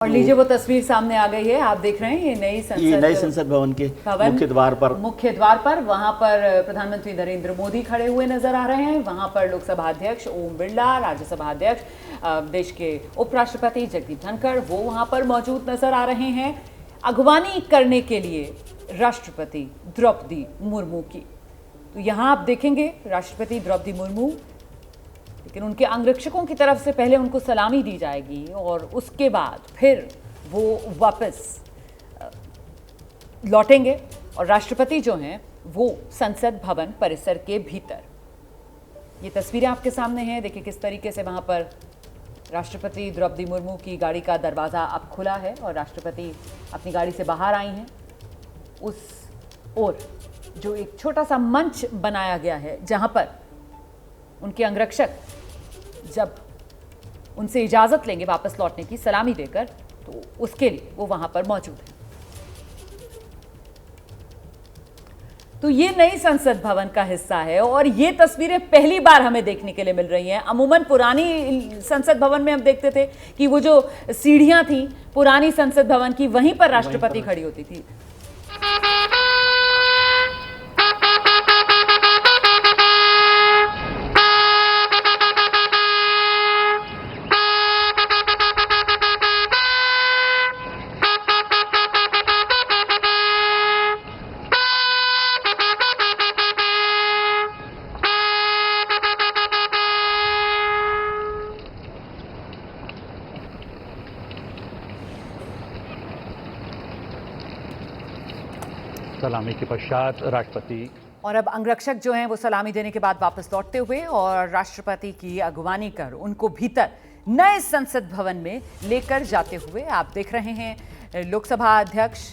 और लीजिए वो तस्वीर सामने आ गई है। आप देख रहे हैं ये नई संसद भवन के मुख्य द्वार पर वहां पर प्रधानमंत्री नरेंद्र मोदी खड़े हुए नजर आ रहे हैं। वहां पर लोकसभा अध्यक्ष ओम बिरला, राज्यसभा अध्यक्ष देश के उपराष्ट्रपति जगदीप धनखड़ वो वहां पर मौजूद नजर आ रहे हैं अगवानी करने के लिए राष्ट्रपति द्रौपदी मुर्मू की। तो यहाँ आप देखेंगे राष्ट्रपति द्रौपदी मुर्मू, लेकिन उनके अंगरक्षकों की तरफ से पहले उनको सलामी दी जाएगी और उसके बाद फिर वो वापस लौटेंगे और राष्ट्रपति जो हैं वो संसद भवन परिसर के भीतर। ये तस्वीरें आपके सामने हैं। देखिए किस तरीके से वहां पर राष्ट्रपति द्रौपदी मुर्मू की गाड़ी का दरवाज़ा अब खुला है और राष्ट्रपति अपनी गाड़ी से बाहर आई हैं। उस ओर जो एक छोटा सा मंच बनाया गया है जहां पर उनके अंगरक्षक जब उनसे इजाज़त लेंगे वापस लौटने की सलामी देकर, तो उसके लिए वो वहां पर मौजूद है। तो ये नई संसद भवन का हिस्सा है और ये तस्वीरें पहली बार हमें देखने के लिए मिल रही हैं। अमूमन पुरानी संसद भवन में हम देखते थे कि वो जो सीढ़ियां थी पुरानी संसद भवन की, वहीं पर राष्ट्रपति खड़ी होती थी। सलामी के पश्चात राष्ट्रपति और अब अंगरक्षक जो हैं वो सलामी देने के बाद वापस लौटते हुए और राष्ट्रपति की अगवानी कर उनको भीतर नए संसद भवन में लेकर जाते हुए आप देख रहे हैं लोकसभा अध्यक्ष,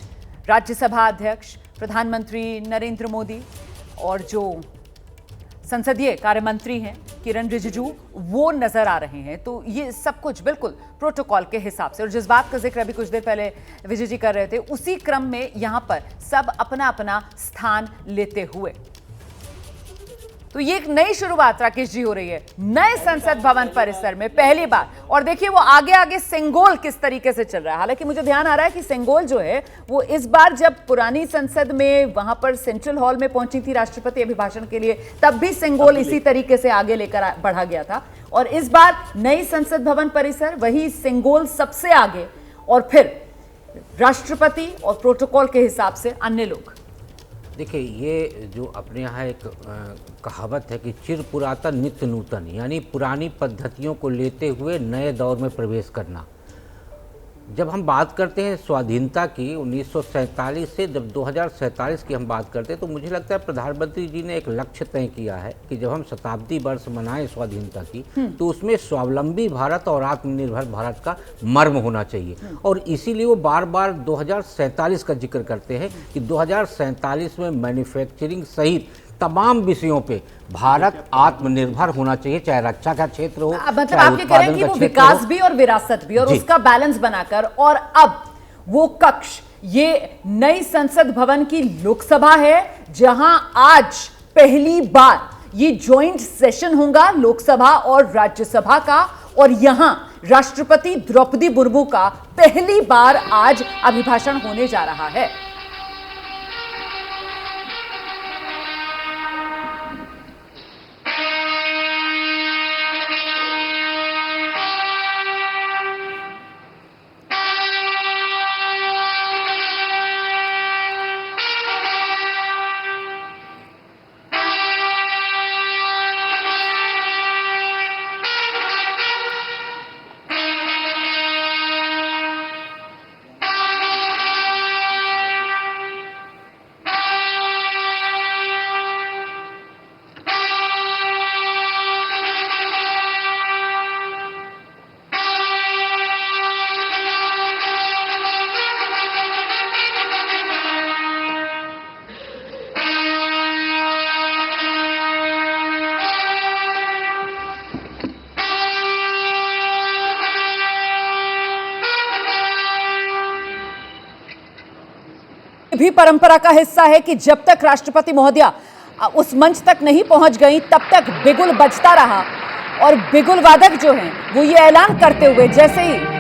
राज्यसभा अध्यक्ष, प्रधानमंत्री नरेंद्र मोदी और जो संसदीय कार्य मंत्री हैं किरण रिजिजू वो नजर आ रहे हैं। तो ये सब कुछ बिल्कुल प्रोटोकॉल के हिसाब से, और जिस बात का जिक्र अभी कुछ देर पहले विजय जी कर रहे थे, उसी क्रम में यहां पर सब अपना अपना स्थान लेते हुए। तो ये एक नई शुरुआत राकेश जी हो रही है नए संसद भवन परिसर में पहली बार। और देखिए वो आगे आगे सिंगोल किस तरीके से चल रहा है। हालांकि मुझे ध्यान आ रहा है कि सिंगोल जो है वो इस बार जब पुरानी संसद में वहां पर सेंट्रल हॉल में पहुंची थी राष्ट्रपति अभिभाषण के लिए, तब भी सिंगोल इसी तरीके से आगे लेकर बढ़ा गया था। और इस बार नई संसद भवन परिसर वही सिंगोल सबसे आगे और फिर राष्ट्रपति और प्रोटोकॉल के हिसाब से अन्य लोग। देखिए ये जो अपने यहाँ एक कहावत है कि चिर पुरातन नित्य नूतन, यानी पुरानी पद्धतियों को लेते हुए नए दौर में प्रवेश करना। जब हम बात करते हैं स्वाधीनता की 1947 से जब 2047 की हम बात करते हैं, तो मुझे लगता है प्रधानमंत्री जी ने एक लक्ष्य तय किया है कि जब हम शताब्दी वर्ष मनाएं स्वाधीनता की, तो उसमें स्वावलंबी भारत और आत्मनिर्भर भारत का मर्म होना चाहिए। और इसीलिए वो बार बार 2047 का जिक्र करते हैं कि 2047 में मैन्युफैक्चरिंग सहित तमाम विषयों पे भारत आत्मनिर्भर होना चाहिए, चाहे रक्षा का क्षेत्र हो, मतलब आप ये कह रहे हैं कि वो विकास भी और विरासत भी और उसका बैलेंस बनाकर। और अब वो कक्ष ये नई संसद भवन की लोकसभा है जहां आज पहली बार ये जॉइंट सेशन होगा लोकसभा और राज्यसभा का, और यहां राष्ट्रपति द्रौपदी मुर्मू का पहली बार आज अभिभाषण होने जा रहा है। भी परंपरा का हिस्सा है कि जब तक राष्ट्रपति महोदया उस मंच तक नहीं पहुंच गई तब तक बिगुल बजता रहा और बिगुल वादक जो हैं वो ये ऐलान करते हुए जैसे ही